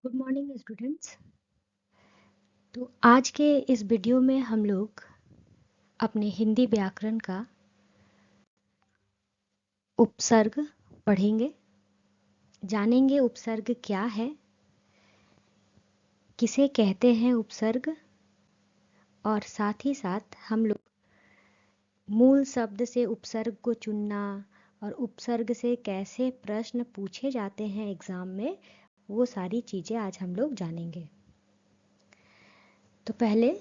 Good morning students. तो आज के इस वीडियो में हम लोग अपने हिंदी व्याकरण का उपसर्ग पढ़ेंगे, जानेंगे उपसर्ग क्या है, किसे कहते हैं उपसर्ग, और साथ ही साथ हम लोग मूल शब्द से उपसर्ग को चुनना और उपसर्ग से कैसे प्रश्न पूछे जाते हैं एग्ज़ाम में, वो सारी चीज़ें आज हम लोग जानेंगे। तो पहले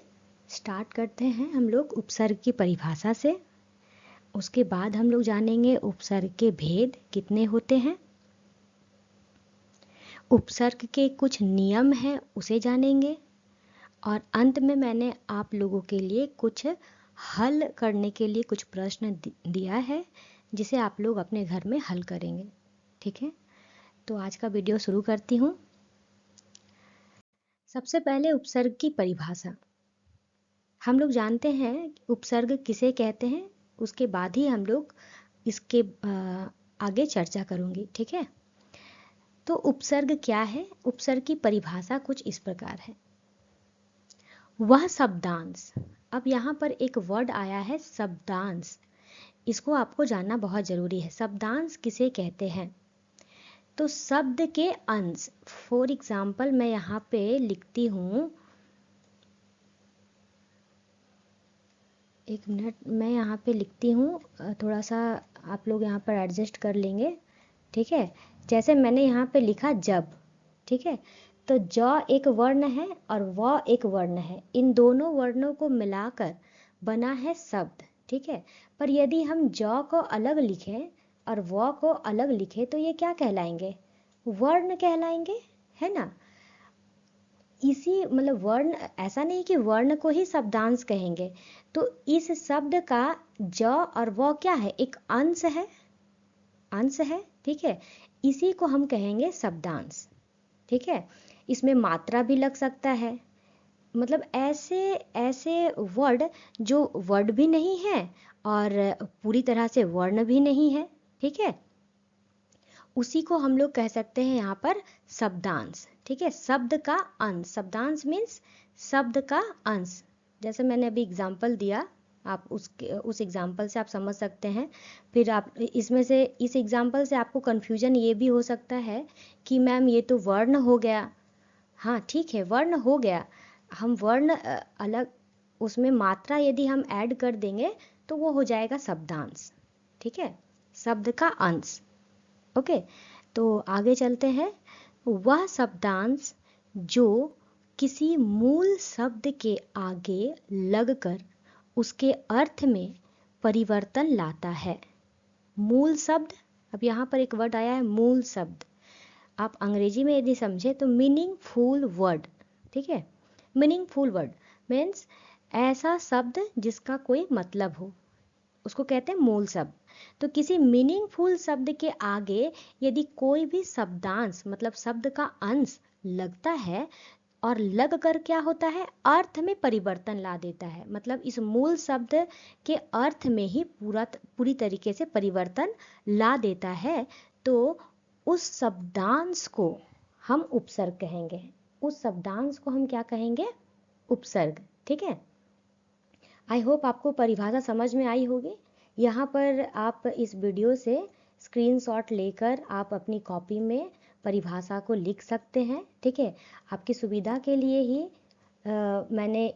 स्टार्ट करते हैं हम लोग उपसर्ग की परिभाषा से। उसके बाद हम लोग जानेंगे उपसर्ग के भेद कितने होते हैं, उपसर्ग के कुछ नियम हैं उसे जानेंगे, और अंत में मैंने आप लोगों के लिए कुछ हल करने के लिए कुछ प्रश्न दिया है जिसे आप लोग अपने घर में हल करेंगे। ठीक है, तो आज का वीडियो शुरू करती हूँ। सबसे पहले उपसर्ग की परिभाषा। हम लोग जानते हैं उपसर्ग किसे कहते हैं, उसके बाद ही हम लोग इसके आगे चर्चा करूँगी। ठीक है, तो उपसर्ग क्या है? उपसर्ग की परिभाषा कुछ इस प्रकार है। वह शब्दांश, अब यहाँ पर एक वर्ड आया है शब्दांश, इसको आपको जानना बहुत ज़रूरी है। शब्दांश किसे कहते हैं? तो शब्द के अंश, फॉर एग्जाम्पल मैं यहाँ पे लिखती हूँ, एक मिनट, मैं यहाँ पे लिखती हूँ, थोड़ा सा आप लोग यहाँ पर एडजस्ट कर लेंगे। ठीक है, जैसे मैंने यहाँ पे लिखा जब। ठीक है, तो ज एक वर्ण है और व एक वर्ण है, इन दोनों वर्णों को मिलाकर बना है शब्द। ठीक है, पर यदि हम ज को अलग लिखें और व को अलग लिखें तो ये क्या कहलाएंगे? वर्ण कहलाएंगे, है ना। इसी मतलब वर्ण, ऐसा नहीं कि वर्ण को ही शब्दांश कहेंगे। तो इस शब्द का ज और व क्या है? एक अंश है, अंश है। ठीक है, इसी को हम कहेंगे शब्दांश। ठीक है, इसमें मात्रा भी लग सकता है, मतलब ऐसे ऐसे वर्ड जो वर्ड भी नहीं है और पूरी तरह से वर्ण भी नहीं है। ठीक है, उसी को हम लोग कह सकते हैं यहाँ पर शब्दांश। ठीक है, शब्द का अंश, शब्दांश मीन्स शब्द का अंश। जैसे मैंने अभी एग्जाम्पल दिया, आप उस एग्जाम्पल से आप समझ सकते हैं। फिर आप इसमें से, इस एग्जाम्पल से आपको कन्फ्यूजन ये भी हो सकता है कि मैम ये तो वर्ण हो गया। हाँ ठीक है, वर्ण हो गया, हम वर्ण अलग, उसमें मात्रा यदि हम ऐड कर देंगे तो वो हो जाएगा शब्दांश। ठीक है, शब्द का अंश। ओके, तो आगे चलते हैं। वह शब्दांश जो किसी मूल शब्द के आगे लगकर उसके अर्थ में परिवर्तन लाता है। मूल शब्द, अब यहाँ पर एक वर्ड आया है मूल शब्द, आप अंग्रेजी में यदि समझे तो मीनिंगफुल वर्ड। ठीक है, मीनिंगफुल वर्ड मीन्स ऐसा शब्द जिसका कोई मतलब हो, उसको कहते हैं मूल शब्द। तो किसी मीनिंगफुल शब्द के आगे यदि कोई भी शब्दांश मतलब शब्द का अंश लगता है और लग कर क्या होता है? अर्थ में परिवर्तन ला देता है, मतलब इस मूल शब्द के अर्थ में ही पूरी तरीके से परिवर्तन ला देता है, तो उस शब्दांश को हम उपसर्ग कहेंगे। उस शब्दांश को हम क्या कहेंगे? उपसर्ग। ठीक है, आई होप आपको परिभाषा समझ में आई होगी। यहाँ पर आप इस वीडियो से स्क्रीनशॉट लेकर आप अपनी कॉपी में परिभाषा को लिख सकते हैं। ठीक है, आपकी सुविधा के लिए ही मैंने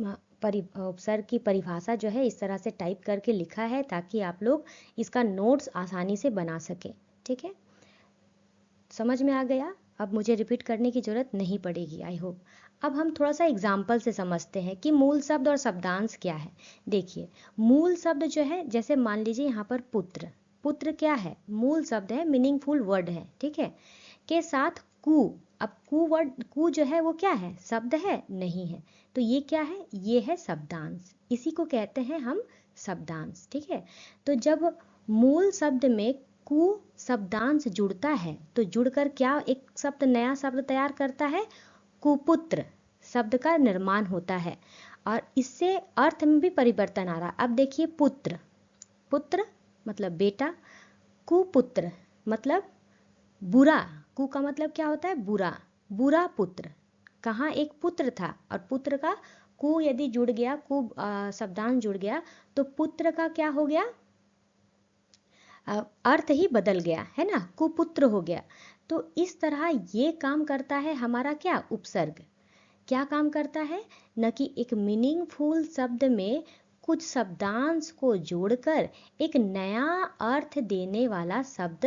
उपसर्ग की परिभाषा जो है इस तरह से टाइप करके लिखा है ताकि आप लोग इसका नोट्स आसानी से बना सकें। ठीक है, समझ में आ गया? अब मुझे रिपीट करने की ज़रूरत नहीं पड़ेगी, आई होप। अब हम थोड़ा सा एग्जाम्पल से समझते हैं कि मूल शब्द और शब्दांश क्या है। देखिए, मूल शब्द जो है, जैसे मान लीजिए यहाँ पर पुत्र, पुत्र क्या है? मूल शब्द है, मीनिंगफुल वर्ड है। ठीक है, के साथ कु, अब कु वर्ड, कु जो है वो क्या है? शब्द है? नहीं है, तो ये क्या है? ये है शब्दांश, इसी को कहते हैं हम शब्दांश। ठीक है, तो जब मूल शब्द में कु शब्दांश जुड़ता है तो जुड़कर क्या एक शब्द, नया शब्द तैयार करता है? कुपुत्र शब्द का निर्माण होता है, और इससे अर्थ में भी परिवर्तन आ रहा है। अब देखिए, पुत्र, पुत्र मतलब बेटा, कुपुत्र मतलब बुरा, कु का मतलब क्या होता है? बुरा, बुरा पुत्र, कहाँ एक पुत्र था और पुत्र का कु यदि जुड़ गया, कु शब्दांश जुड़ गया तो पुत्र का क्या हो गया, अर्थ ही बदल गया है ना, कुपुत्र हो गया। तो इस तरह ये काम करता है हमारा क्या, उपसर्ग। क्या काम करता है, न कि एक मीनिंगफुल शब्द में कुछ शब्दांश को जोड़कर एक नया अर्थ देने वाला शब्द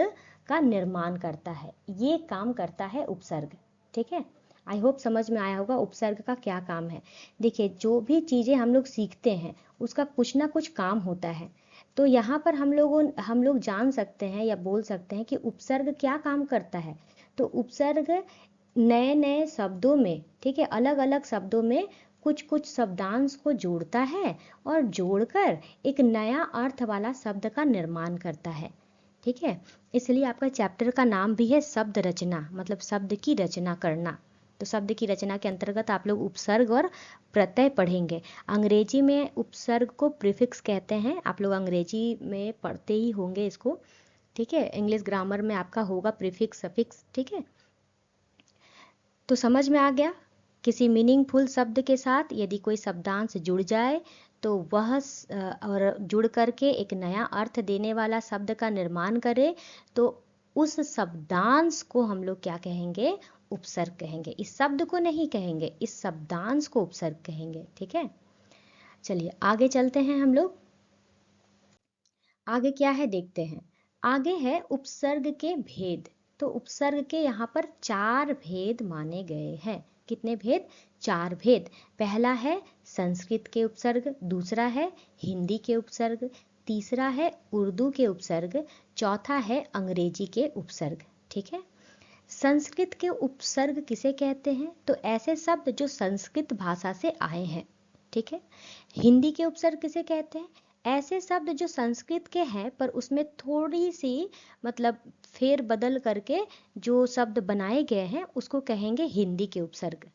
का निर्माण करता है, ये काम करता है उपसर्ग। ठीक है, आई होप समझ में आया होगा उपसर्ग का क्या काम है। देखिए, जो भी चीज़ें हम लोग सीखते हैं उसका कुछ ना कुछ काम होता है। तो यहाँ पर हम लोग जान सकते हैं या बोल सकते हैं कि उपसर्ग क्या काम करता है। तो उपसर्ग नए नए शब्दों में, ठीक है, अलग अलग शब्दों में कुछ कुछ शब्दांश को जोड़ता है और जोड़कर एक नया अर्थ वाला शब्द का निर्माण करता है। ठीक है, इसलिए आपका चैप्टर का नाम भी है शब्द रचना, मतलब शब्द की रचना करना। तो शब्द की रचना के अंतर्गत आप लोग उपसर्ग और प्रत्यय पढ़ेंगे। अंग्रेजी में उपसर्ग को प्रीफिक्स कहते हैं, आप लोग अंग्रेजी में पढ़ते ही होंगे इसको। ठीक है, इंग्लिश ग्रामर में आपका होगा प्रीफिक्स सफिक्स। ठीक है, तो समझ में आ गया। किसी मीनिंगफुल शब्द के साथ यदि कोई शब्दांश जुड़ जाए तो वह और जुड़ करके एक नया अर्थ देने वाला शब्द का निर्माण करे तो उस शब्दांश को हम लोग क्या कहेंगे, उपसर्ग कहेंगे। इस शब्द को नहीं कहेंगे, इस शब्दांश को उपसर्ग कहेंगे। ठीक है, चलिए आगे चलते हैं हम लोग। आगे क्या है देखते हैं। आगे है उपसर्ग के भेद। तो उपसर्ग के यहाँ पर 4 भेद माने गए हैं। कितने भेद, 4 भेद। पहला है संस्कृत के उपसर्ग, दूसरा है हिंदी के उपसर्ग, तीसरा है उर्दू के उपसर्ग, चौथा है अंग्रेजी के उपसर्ग। ठीक है, संस्कृत के उपसर्ग किसे कहते हैं, तो ऐसे शब्द जो संस्कृत भाषा से आए हैं। ठीक है, हिंदी के उपसर्ग किसे कहते हैं, ऐसे शब्द जो संस्कृत के हैं पर उसमें थोड़ी सी मतलब फेर बदल करके जो शब्द बनाए गए हैं उसको कहेंगे हिंदी के उपसर्ग।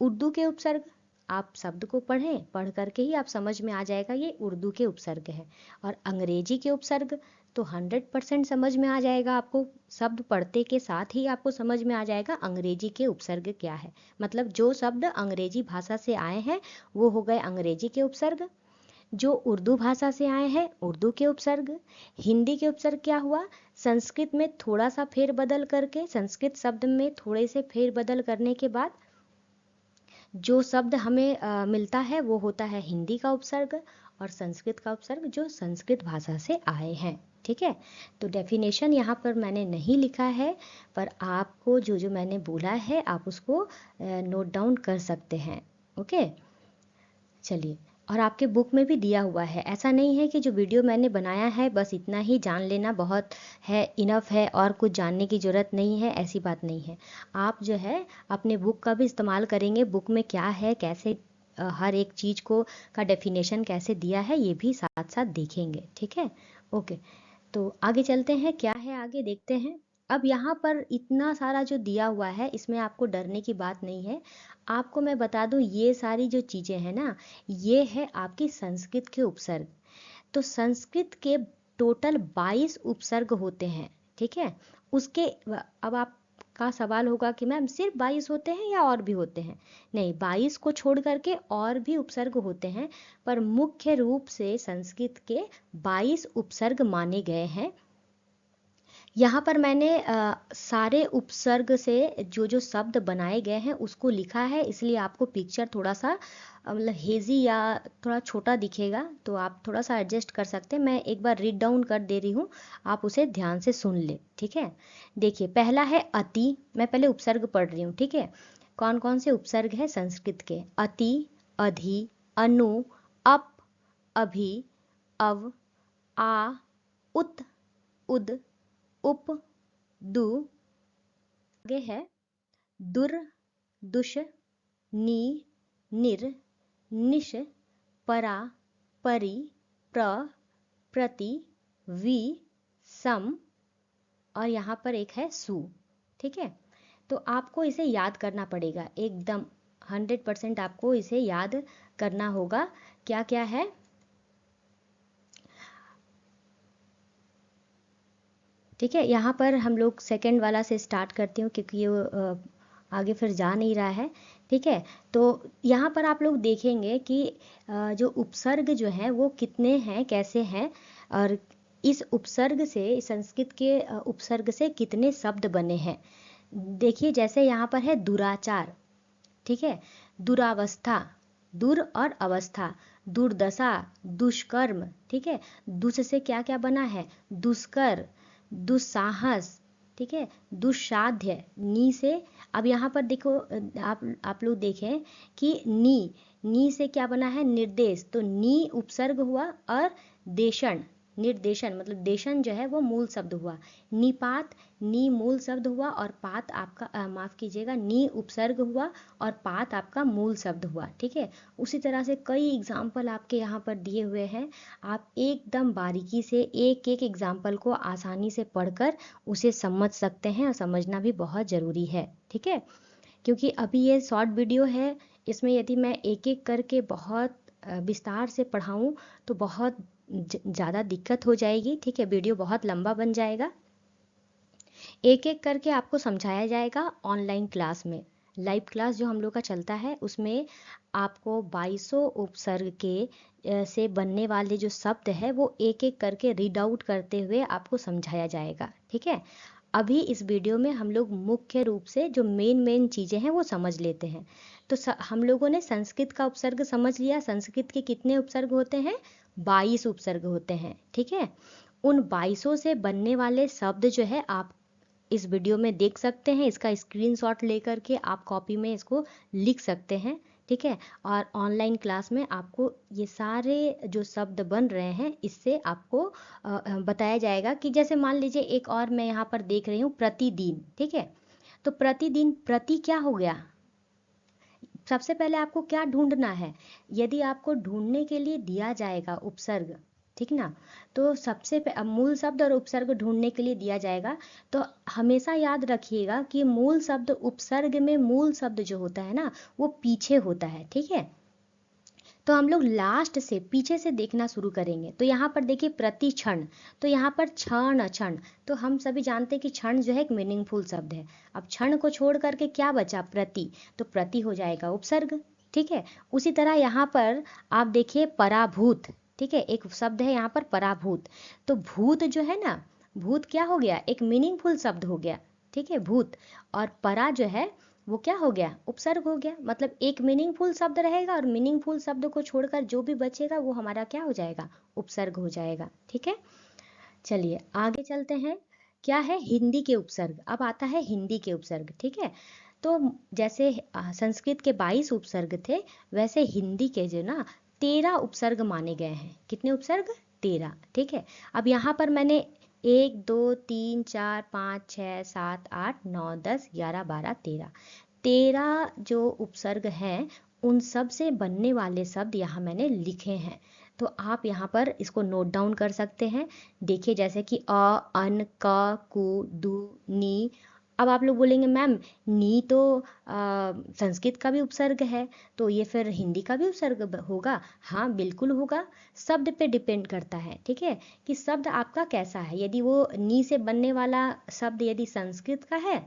उर्दू के उपसर्ग, आप शब्द को पढ़ें, पढ़ करके ही आप समझ में आ जाएगा ये उर्दू के उपसर्ग है। और अंग्रेजी के उपसर्ग तो 100% समझ में आ जाएगा आपको, शब्द पढ़ते के साथ ही आपको समझ में आ जाएगा अंग्रेजी के उपसर्ग क्या है। मतलब जो शब्द अंग्रेजी भाषा से आए हैं वो हो गए अंग्रेजी के उपसर्ग, जो उर्दू भाषा से आए हैं उर्दू के उपसर्ग। हिंदी के उपसर्ग क्या हुआ, संस्कृत में थोड़ा सा फेर बदल करके, संस्कृत शब्द में थोड़े से फेर बदल करने के बाद जो शब्द हमें मिलता है वो होता है हिंदी का उपसर्ग, और संस्कृत का उपसर्ग जो संस्कृत भाषा से आए हैं। ठीक है, तो डेफिनेशन यहाँ पर मैंने नहीं लिखा है, पर आपको जो जो मैंने बोला है आप उसको नोट डाउन कर सकते हैं। ओके, चलिए, और आपके बुक में भी दिया हुआ है। ऐसा नहीं है कि जो वीडियो मैंने बनाया है बस इतना ही जान लेना बहुत है, इनफ है और कुछ जानने की ज़रूरत नहीं है, ऐसी बात नहीं है। आप जो है अपने बुक का भी इस्तेमाल करेंगे, बुक में क्या है, कैसे हर एक चीज़ को का डेफिनेशन कैसे दिया है ये भी साथ साथ देखेंगे। ठीक है, ओके, तो आगे चलते हैं, क्या है आगे देखते हैं। अब यहाँ पर इतना सारा जो दिया हुआ है इसमें आपको डरने की बात नहीं है। आपको मैं बता दूं ये सारी जो चीज़ें हैं ना, ये है आपकी संस्कृत के उपसर्ग। तो संस्कृत के टोटल 22 उपसर्ग होते हैं। ठीक है, उसके अब आपका सवाल होगा कि मैम सिर्फ 22 होते हैं या और भी होते हैं। नहीं, 22 को छोड़ करके और भी उपसर्ग होते हैं, पर मुख्य रूप से संस्कृत के 22 उपसर्ग माने गए हैं। यहाँ पर मैंने सारे उपसर्ग से जो जो शब्द बनाए गए हैं उसको लिखा है, इसलिए आपको पिक्चर थोड़ा सा मतलब हेजी या थोड़ा छोटा दिखेगा, तो आप थोड़ा सा एडजस्ट कर सकते हैं। मैं एक बार रीड डाउन कर दे रही हूँ, आप उसे ध्यान से सुन ले। ठीक है, देखिए पहला है अति। मैं पहले उपसर्ग पढ़ रही हूँ। ठीक है, कौन कौन से उपसर्ग है संस्कृत के, अति, अधि, अनु, अप, अभि, अव, आ, उत, उद, उप, दु। आगे है दुर, दुष, नी, निर, निश, परा, परि, प्र, प्रति, वि, सम, और यहाँ पर एक है सु। ठीक है, तो आपको इसे याद करना पड़ेगा, एकदम 100% आपको इसे याद करना होगा। क्या क्या है, ठीक है, यहाँ पर हम लोग सेकंड वाला से स्टार्ट करती हूँ क्योंकि ये आगे फिर जा नहीं रहा है, ठीक है। तो यहाँ पर आप लोग देखेंगे कि जो उपसर्ग जो है वो कितने हैं, कैसे हैं, और इस उपसर्ग से, संस्कृत के उपसर्ग से कितने शब्द बने हैं। देखिए जैसे यहाँ पर है दुराचार, ठीक है, दुरावस्था, दुर और अवस्था, दुर्दशा, दुष्कर्म, ठीक है। दुष से क्या क्या बना है, दुष्कर, दुस्साहस, ठीक है, दुस्साध्य, नी से। अब यहाँ पर देखो, आप लोग देखें कि नी से क्या बना है, निर्देश, तो नी उपसर्ग हुआ, और देशन, निर्देशन मतलब देशन जो है वो मूल शब्द हुआ। निपात, नी मूल शब्द हुआ, और पात आपका माफ कीजिएगा, नी उपसर्ग हुआ और पात आपका मूल शब्द हुआ, ठीक है। उसी तरह से कई एग्जाम्पल आपके यहाँ पर दिए हुए हैं। आप एकदम बारीकी से एक एक एग्जाम्पल को आसानी से पढ़कर उसे समझ सकते हैं, और समझना भी बहुत ज़रूरी है, ठीक है। क्योंकि अभी ये शॉर्ट वीडियो है, इसमें यदि मैं एक एक करके बहुत विस्तार से पढ़ाऊँ तो बहुत ज़्यादा दिक्कत हो जाएगी, ठीक है, वीडियो बहुत लंबा बन जाएगा। एक एक करके आपको समझाया जाएगा ऑनलाइन क्लास में। लाइव क्लास जो हम लोग का चलता है उसमें आपको 2200 उपसर्ग के से बनने वाले जो शब्द है वो एक एक करके रीड आउट करते हुए आपको समझाया जाएगा, ठीक है। अभी इस वीडियो में हम लोग मुख्य रूप से जो मेन चीज़ें हैं वो समझ लेते हैं। तो हम लोगों ने संस्कृत का उपसर्ग समझ लिया। संस्कृत के कितने उपसर्ग होते हैं, 22 उपसर्ग होते हैं, ठीक है। उन 2200 से बनने वाले शब्द जो है आप इस वीडियो में देख सकते हैं। इसका स्क्रीनशॉट लेकर के आप कॉपी में इसको लिख सकते हैं, ठीक है। और ऑनलाइन क्लास में आपको ये सारे जो शब्द बन रहे हैं इससे आपको बताया जाएगा। कि जैसे मान लीजिए एक और मैं यहाँ पर देख रही हूँ, प्रतिदिन, ठीक है। तो प्रतिदिन, प्रति क्या हो गया, सबसे पहले आपको क्या ढूंढना है। यदि आपको ढूंढने के लिए दिया जाएगा उपसर्ग, ठीक ना, तो अब मूल शब्द और उपसर्ग ढूंढने के लिए दिया जाएगा, तो हमेशा याद रखिएगा कि मूल शब्द, उपसर्ग में मूल शब्द जो होता है ना वो पीछे होता है, ठीक है। तो हम लोग लास्ट से, पीछे से देखना शुरू करेंगे। तो यहाँ पर देखिए प्रति क्षण, तो यहाँ पर क्षण, क्षण, तो हम सभी जानते हैं कि क्षण जो है एक मीनिंगफुल शब्द है। अब क्षण को छोड़ करके क्या बचा, प्रति, तो प्रति हो जाएगा उपसर्ग, ठीक है। उसी तरह यहाँ पर आप देखिए पराभूत, ठीक है, एक शब्द है यहाँ पर पराभूत। तो भूत जो है ना, भूत क्या हो गया, एक मीनिंगफुल शब्द हो गया, ठीक है, भूत। और परा जो है वो क्या हो गया, उपसर्ग हो गया। मतलब एक मीनिंगफुल शब्द रहेगा और मीनिंगफुल शब्द को छोड़कर जो भी बचेगा वो हमारा क्या हो जाएगा, उपसर्ग हो जाएगा, ठीक है। चलिए आगे चलते हैं। क्या है, हिंदी के उपसर्ग। अब आता है हिंदी के उपसर्ग, ठीक है। तो जैसे संस्कृत के 22 उपसर्ग थे, वैसे हिंदी के जो ना 13 उपसर्ग माने गए हैं। कितने उपसर्ग, 13, ठीक है। अब यहाँ पर मैंने 1 2 3 4 5 6 7 8 9 10 11 12 13 जो उपसर्ग हैं उन सब से बनने वाले शब्द यहाँ मैंने लिखे हैं। तो आप यहाँ पर इसको नोट डाउन कर सकते हैं। देखिए जैसे कि अ, अन, क, कु, दु, नी। अब आप लोग बोलेंगे मैम नी तो संस्कृत का भी उपसर्ग है, तो ये फिर हिंदी का भी उपसर्ग होगा। हाँ बिल्कुल होगा, शब्द पे डिपेंड करता है, ठीक है, कि शब्द आपका कैसा है। यदि वो नी से बनने वाला शब्द यदि संस्कृत का है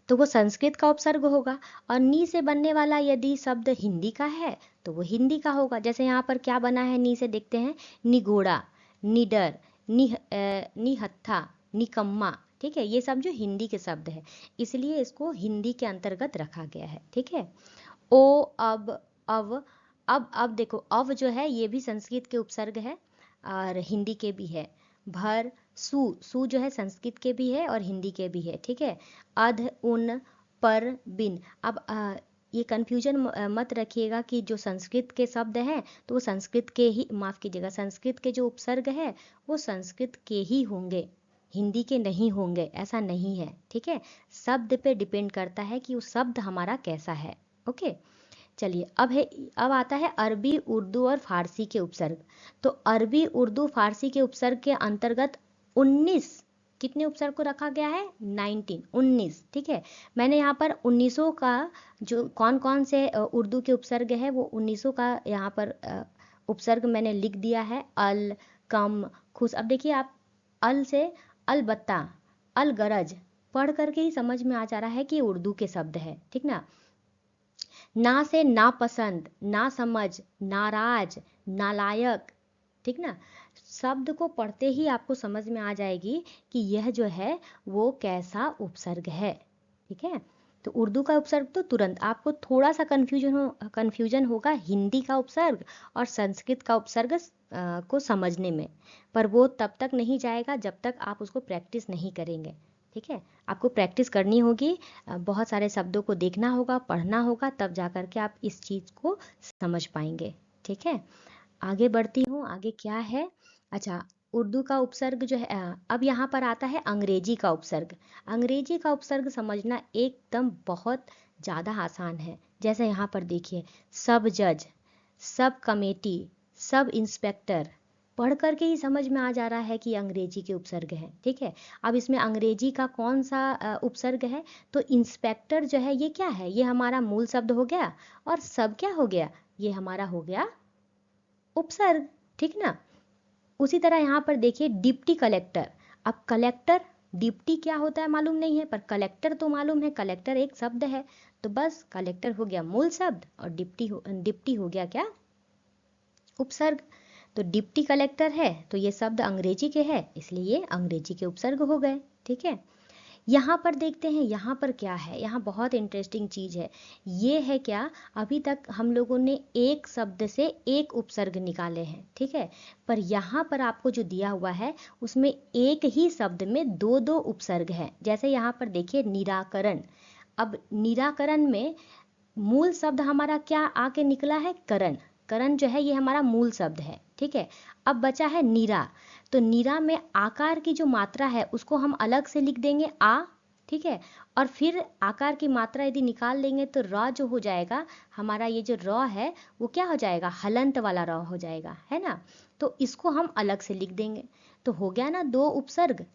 तो वो संस्कृत का उपसर्ग होगा, और नी से बनने वाला यदि शब्द हिंदी का है तो वो हिंदी का होगा। जैसे यहाँ पर क्या बना है, नी से देखते हैं, निगोड़ा, निडर, निहत्था, निकम्मा, ठीक है। ये सब जो हिंदी के शब्द है, इसलिए इसको हिंदी के अंतर्गत रखा गया है, ठीक है। ओ, अब, अव, अब देखो अव जो है ये भी संस्कृत के उपसर्ग है और हिंदी के भी है। भर, सु जो है संस्कृत के भी है और हिंदी के भी है, ठीक है। अध, उन, पर, बिन। अब ये कन्फ्यूजन मत रखिएगा कि जो संस्कृत के शब्द हैं तो वो संस्कृत के ही, माफ़ कीजिएगा, संस्कृत के जो उपसर्ग है वो संस्कृत के ही होंगे, हिंदी के नहीं होंगे, ऐसा नहीं है, ठीक है। शब्द पे डिपेंड करता है कि वो शब्द हमारा कैसा है, ओके। चलिए अब आता है अरबी, उर्दू और फारसी के उपसर्ग। तो अरबी, उर्दू, फारसी के उपसर्ग के अंतर्गत 19, कितने उपसर्ग को रखा गया है, 19, ठीक है। मैंने यहाँ पर 1900 का जो कौन कौन से उर्दू के उपसर्ग है वो 1900 का यहाँ पर उपसर्ग मैंने लिख दिया है। अल, कम, खुश। अब देखिए आप, अल से अलबत्ता, अलगरज, पढ़ करके ही समझ में आ जा रहा है कि ये उर्दू के शब्द है, ठीक ना। ना से नापसंद, ना समझ, नाराज, नालायक, ठीक ना। शब्द को पढ़ते ही आपको समझ में आ जाएगी कि यह जो है वो कैसा उपसर्ग है, ठीक है। तो उर्दू का उपसर्ग तो तुरंत आपको थोड़ा सा कन्फ्यूजन होगा हिंदी का उपसर्ग और संस्कृत का उपसर्ग को समझने में, पर वो तब तक नहीं जाएगा जब तक आप उसको प्रैक्टिस नहीं करेंगे, ठीक है। आपको प्रैक्टिस करनी होगी, बहुत सारे शब्दों को देखना होगा, पढ़ना होगा, तब जा कर के आप इस चीज़ को समझ पाएंगे, ठीक है। आगे बढ़ती हूँ, आगे क्या है। अच्छा, उर्दू का उपसर्ग जो है, अब यहाँ पर आता है अंग्रेजी का उपसर्ग। अंग्रेजी का उपसर्ग समझना एकदम बहुत ज़्यादा आसान है। जैसे यहाँ पर देखिए, सब जज, सब कमेटी, सब इंस्पेक्टर, पढ़ करके ही समझ में आ जा रहा है कि अंग्रेजी के उपसर्ग हैं, ठीक है। अब इसमें अंग्रेजी का कौन सा उपसर्ग है, तो इंस्पेक्टर जो है ये क्या है, ये हमारा मूल शब्द हो गया, और सब क्या हो गया, ये हमारा हो गया उपसर्ग, ठीक ना। उसी तरह यहाँ पर देखिए डिप्टी कलेक्टर। अब कलेक्टर, डिप्टी क्या होता है मालूम नहीं है, पर कलेक्टर तो मालूम है, कलेक्टर एक शब्द है, तो बस कलेक्टर हो गया मूल शब्द और डिप्टी हो गया क्या, उपसर्ग। तो डिप्टी कलेक्टर है तो ये शब्द अंग्रेजी के है, इसलिए ये अंग्रेजी के उपसर्ग हो गए, ठीक है। यहाँ पर देखते हैं, यहाँ पर क्या है, यहाँ बहुत इंटरेस्टिंग चीज़ है। ये है क्या, अभी तक हम लोगों ने एक शब्द से एक उपसर्ग निकाले हैं, ठीक है। पर यहाँ पर आपको जो दिया हुआ है उसमें एक ही शब्द में दो दो उपसर्ग हैं। जैसे यहाँ पर देखिए निराकरण। अब निराकरण में मूल शब्द हमारा क्या आके निकला है, करण। करण जो है ये हमारा मूल शब्द है, ठीक है। अब बचा है नीरा। तो नीरा में आकार की जो मात्रा है उसको हम अलग से लिख देंगे आ, ठीक है। और फिर आकार की मात्रा यदि निकाल लेंगे तो र जो हो जाएगा हमारा, ये जो र है वो क्या हो जाएगा, हलंत वाला र हो जाएगा, है ना। तो इसको हम अलग से लिख देंगे, तो हो गया ना दो उपसर्ग,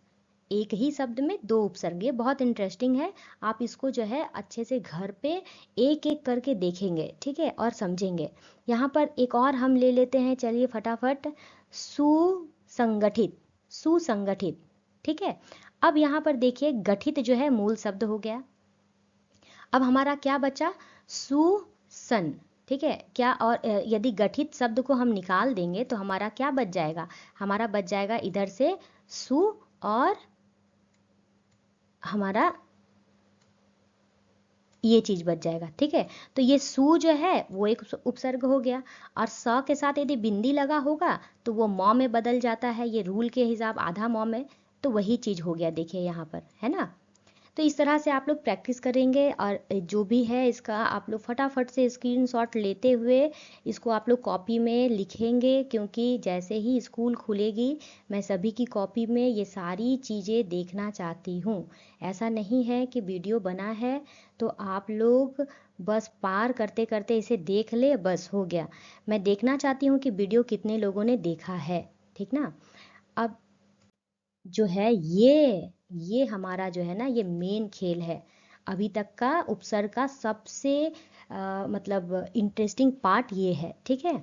एक ही शब्द में दो उपसर्ग। ये बहुत इंटरेस्टिंग है, आप इसको जो है अच्छे से घर पे एक एक करके देखेंगे, ठीक है, और समझेंगे। यहाँ पर एक और हम ले लेते हैं, चलिए फटाफट, सुसंगठित, सुसंगठित, ठीक है। अब यहाँ पर देखिए गठित जो है मूल शब्द हो गया। अब हमारा क्या बचा, सुसन, ठीक है क्या। और यदि गठित शब्द को हम निकाल देंगे तो हमारा क्या बच जाएगा, हमारा बच जाएगा इधर से सु, और हमारा ये चीज बच जाएगा, ठीक है। तो ये सु जो है वो एक उपसर्ग हो गया, और स के साथ यदि बिंदी लगा होगा तो वो म में बदल जाता है, ये रूल के हिसाब आधा म में, तो वही चीज हो गया, देखिए यहाँ पर, है ना। तो इस तरह से आप लोग प्रैक्टिस करेंगे, और जो भी है इसका आप लोग फटाफट से स्क्रीनशॉट लेते हुए इसको आप लोग कॉपी में लिखेंगे, क्योंकि जैसे ही स्कूल खुलेगी मैं सभी की कॉपी में ये सारी चीज़ें देखना चाहती हूँ। ऐसा नहीं है कि वीडियो बना है तो आप लोग बस पार करते करते इसे देख ले, बस हो गया। मैं देखना चाहती हूँ कि वीडियो कितने लोगों ने देखा है, ठीक ना। अब जो है ये हमारा जो है ना ये मेन खेल है, अभी तक का उपसर्ग का सबसे मतलब इंटरेस्टिंग पार्ट ये है, ठीक है।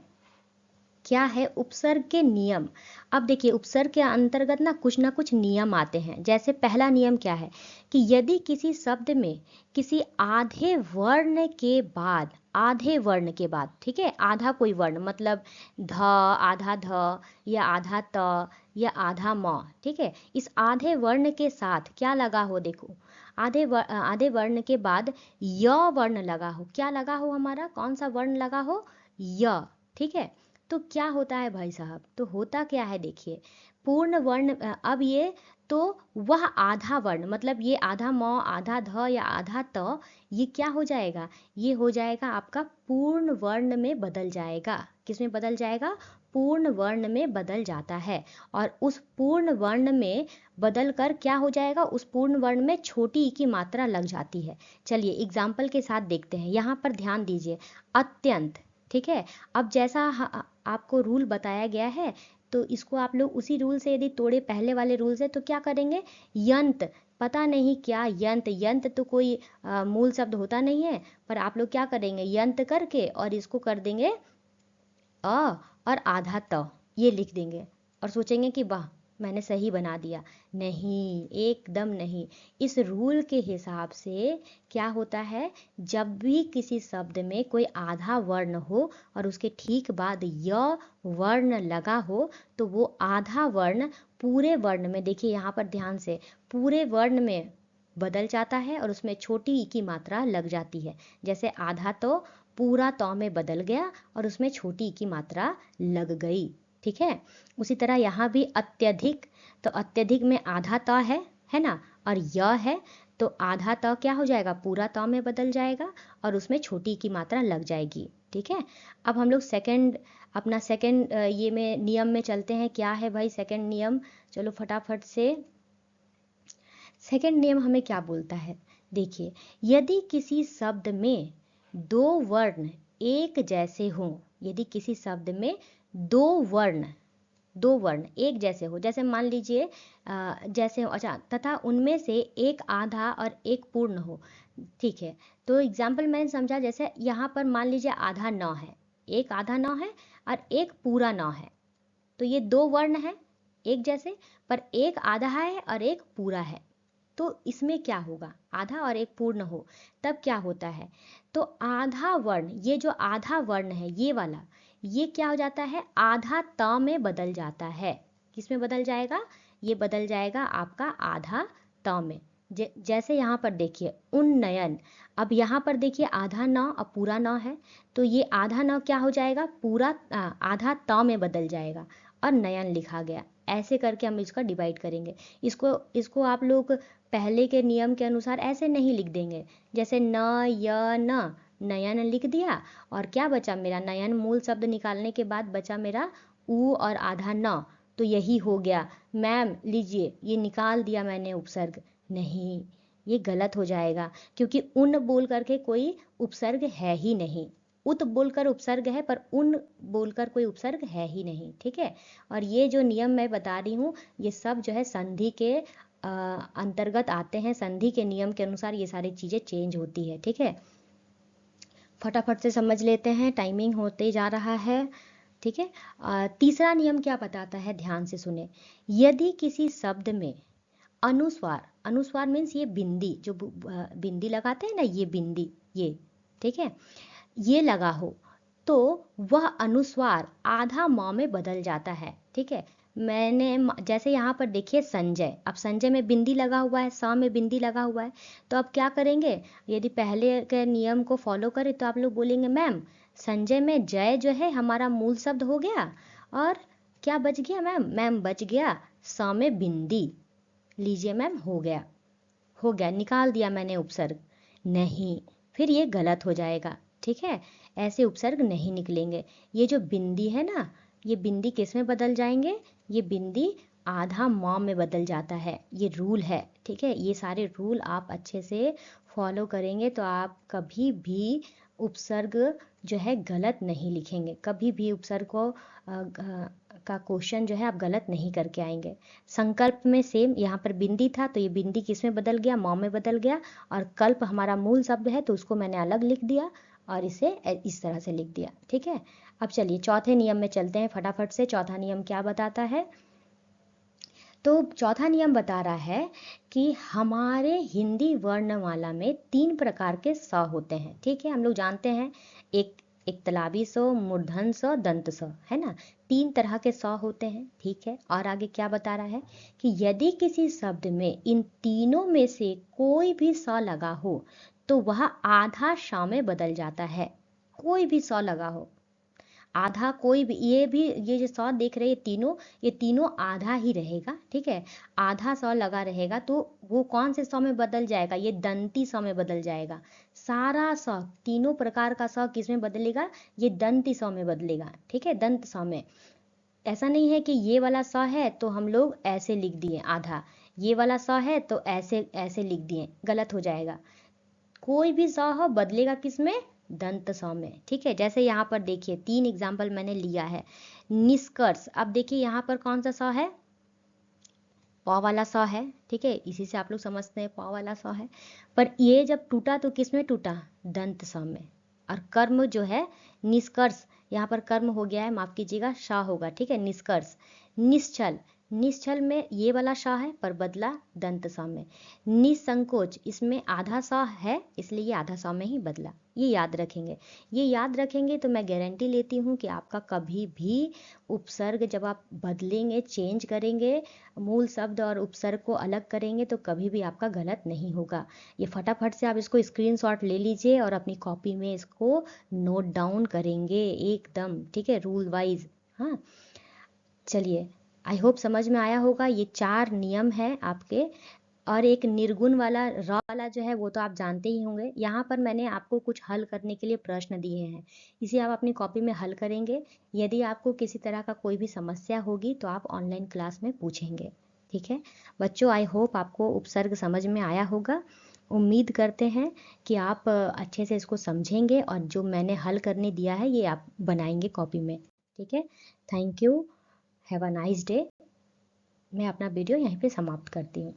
क्या है उपसर्ग के नियम। अब देखिए उपसर्ग के अंतर्गत ना कुछ नियम आते हैं। जैसे पहला नियम क्या है कि यदि किसी शब्द में किसी आधे वर्ण के बाद, आधे वर्ण के बाद, ठीक है, आधा कोई वर्ण मतलब ध, आधा ध, या आधा त, या आधा म, ठीक है, इस आधे वर्ण के साथ क्या लगा हो, देखो आधे वर्ण के बाद य वर्ण लगा हो, क्या लगा हो हमारा, कौन सा वर्ण लगा हो, य, ठीक है। तो क्या होता है भाई साहब, तो होता क्या है देखिए, पूर्ण वर्ण अब ये तो वह आधा वर्ण मतलब ये आधा म, आधा ध, या आधा त, ये क्या हो जाएगा, ये हो जाएगा आपका पूर्ण वर्ण में बदल जाएगा। किस में बदल जाएगा, पूर्ण वर्ण में बदल जाता है। और उस पूर्ण वर्ण में बदल कर क्या हो जाएगा, उस पूर्ण वर्ण में छोटी ई की मात्रा लग जाती है। चलिए एग्जाम्पल के साथ देखते हैं, यहाँ पर ध्यान दीजिए, अत्यंत, ठीक है। अब जैसा आपको रूल बताया गया है तो इसको आप लोग उसी रूल से यदि तोड़े, पहले वाले रूल से, तो क्या करेंगे, यंत, पता नहीं क्या यंत, यंत तो कोई मूल शब्द होता नहीं है, पर आप लोग क्या करेंगे, यंत करके और इसको कर देंगे अ और आधा त, ये लिख देंगे और सोचेंगे कि वाह मैंने सही बना दिया। नहीं, एकदम नहीं। इस रूल के हिसाब से क्या होता है, जब भी किसी शब्द में कोई आधा वर्ण हो और उसके ठीक बाद य वर्ण लगा हो, तो वो आधा वर्ण पूरे वर्ण में, देखिए यहाँ पर ध्यान से, पूरे वर्ण में बदल जाता है और उसमें छोटी ई की मात्रा लग जाती है। जैसे आधा तो पूरा तौ में बदल गया और उसमें छोटी ई की मात्रा लग गई। ठीक है। उसी तरह यहाँ भी अत्यधिक, तो अत्यधिक में आधा त है ना, और य है, तो आधा त क्या हो जाएगा, पूरा त में बदल जाएगा और उसमें छोटी की मात्रा लग जाएगी। ठीक है। अब हम लोग अपना सेकंड ये में नियम में चलते हैं। क्या है भाई सेकंड नियम, चलो फटाफट से। सेकंड नियम हमें क्या बोलता है, देखिए, यदि किसी शब्द में दो वर्ण एक जैसे हों, यदि किसी शब्द में दो वर्ण एक जैसे हो, जैसे मान लीजिए जैसे हो, अच्छा, तथा उनमें से एक आधा और एक पूर्ण हो। ठीक है, तो एग्जाम्पल मैंने समझा, जैसे यहाँ पर मान लीजिए आधा नौ है, एक आधा नौ है और एक पूरा नौ है, तो ये दो वर्ण है एक जैसे, पर एक आधा है और एक पूरा है। तो इसमें क्या होगा, आधा और एक पूर्ण हो, तब क्या होता है, तो आधा वर्ण, ये जो आधा वर्ण है ये वाला, ये क्या हो जाता है, आधा त में बदल जाता है। किस में बदल जाएगा, ये बदल जाएगा आपका आधा त में। जैसे यहाँ पर देखिए उन्नयन, अब यहाँ पर देखिए आधा न और पूरा न है, तो ये आधा न क्या हो जाएगा, पूरा आधा त में बदल जाएगा और नयन लिखा गया। ऐसे करके हम इसका डिवाइड करेंगे। इसको आप लोग पहले के नियम के अनुसार ऐसे नहीं लिख देंगे, जैसे न य न, नयन लिख दिया, और क्या बचा मेरा, नयन मूल शब्द निकालने के बाद बचा मेरा ऊ और आधा न, तो यही हो गया। मैम लीजिए, ये निकाल दिया मैंने उपसर्ग। नहीं, ये गलत हो जाएगा, क्योंकि उन बोल करके कोई उपसर्ग है ही नहीं। उत बोलकर उपसर्ग है, पर उन बोलकर कोई उपसर्ग है ही नहीं। ठीक है। और ये जो नियम मैं बता रही हूँ, ये सब जो है संधि के अंतर्गत आते हैं। संधि के नियम के अनुसार ये सारी चीज़ें चेंज होती है। ठीक है, फटाफट से समझ लेते हैं, टाइमिंग होते जा रहा है। ठीक है। तीसरा नियम क्या बताता है, ध्यान से सुने। यदि किसी शब्द में अनुस्वार, अनुस्वार मीन्स ये बिंदी, जो बिंदी लगाते हैं ना, ये बिंदी, ये, ठीक है, ये लगा हो, तो वह अनुस्वार आधा म में बदल जाता है। ठीक है। जैसे यहाँ पर देखिए संजय, अब संजय में बिंदी लगा हुआ है, स में बिंदी लगा हुआ है, तो अब क्या करेंगे, यदि पहले के नियम को फॉलो करें तो आप लोग बोलेंगे मैम संजय में जय जो है हमारा मूल शब्द हो गया, और क्या बच गया मैम, मैम बच गया स में बिंदी। लीजिए मैम, हो गया, निकाल दिया मैंने उपसर्ग। नहीं, फिर ये गलत हो जाएगा। ठीक है, ऐसे उपसर्ग नहीं निकलेंगे। ये जो बिंदी है ना, ये बिंदी किस में बदल जाएंगे, ये बिंदी आधा म में बदल जाता है। ये रूल है। ठीक है, ये सारे रूल आप अच्छे से फॉलो करेंगे तो आप कभी भी उपसर्ग जो है गलत नहीं लिखेंगे। कभी भी उपसर्ग का क्वेश्चन जो है आप गलत नहीं करके आएंगे। संकल्प में सेम, यहाँ पर बिंदी था तो ये बिंदी किस में बदल गया, म में बदल गया, और कल्प हमारा मूल शब्द है तो उसको मैंने अलग लिख दिया और इसे इस तरह से लिख दिया। ठीक है। अब चलिए चौथे नियम में चलते हैं फटाफट से। चौथा नियम क्या बताता है, तो चौथा नियम बता रहा है कि हमारे हिंदी वर्णमाला में 3 प्रकार के स होते हैं। ठीक है, हम लोग जानते हैं, एक इकतलाबी स, मूर्धन स, दंत स, है ना, 3 तरह के स होते हैं। ठीक है, और आगे क्या बता रहा है कि यदि किसी शब्द में इन तीनों में से कोई भी स लगा हो तो वह आधा श में बदल जाता है। कोई भी स लगा हो, आधा, कोई भी, ये जो सौ देख रहे हैं ये तीनों आधा ही रहेगा। ठीक है, आधा सौ लगा रहेगा तो वो कौन से सौ में बदल जाएगा, ये दंती सौ में बदल जाएगा। सारा सौ, तीनों प्रकार का सौ किस में बदलेगा, ये दंती सौ में बदलेगा। ठीक है, दंत सौ में। ऐसा नहीं है कि ये वाला सौ है तो हम लोग ऐसे लिख दिए आधा, ये वाला सौ है तो ऐसे ऐसे लिख दिए, गलत हो जाएगा। कोई भी सौ हो बदलेगा किस में, दंत सौ में। ठीक है, जैसे यहाँ पर देखिए 3 एग्जाम्पल मैंने लिया है। निष्कर्ष, अब देखिए यहाँ पर कौन सा सौ है, पौ वाला सौ है। ठीक है, इसी से आप लोग समझते हैं पौ वाला सौ है, पर ये जब टूटा तो किस में टूटा, दंत सौ में। और कर्म जो है निष्कर्ष, यहाँ पर कर्म हो गया है, माफ कीजिएगा, श होगा। ठीक है, निष्कर्ष। निश्चल, निश्चल में ये वाला श है पर बदला दंत स में। निसंकोच इसमें आधा स है, इसलिए ये आधा स में ही बदला। ये याद रखेंगे। ये याद रखेंगे तो मैं गारंटी लेती हूँ कि आपका कभी भी उपसर्ग जब आप बदलेंगे, चेंज करेंगे, मूल शब्द और उपसर्ग को अलग करेंगे तो कभी भी आपका गलत नहीं होगा। ये फटाफट से आप इसको स्क्रीनशॉट ले लीजिए और अपनी कॉपी में इसको नोट डाउन करेंगे एकदम, ठीक है, रूल वाइज। हाँ, चलिए, आई होप समझ में आया होगा। ये 4 नियम है आपके। और एक निर्गुण वाला र वाला जो है वो तो आप जानते ही होंगे। यहाँ पर मैंने आपको कुछ हल करने के लिए प्रश्न दिए हैं, इसे आप अपनी कॉपी में हल करेंगे। यदि आपको किसी तरह का कोई भी समस्या होगी तो आप ऑनलाइन क्लास में पूछेंगे, ठीक है बच्चों। आई होप आपको उपसर्ग समझ में आया होगा। उम्मीद करते हैं कि आप अच्छे से इसको समझेंगे और जो मैंने हल करने दिया है ये आप बनाएंगे कॉपी में, ठीक है। Thank you, have a nice day. मैं अपना वीडियो यहीं पे समाप्त करती हूँ।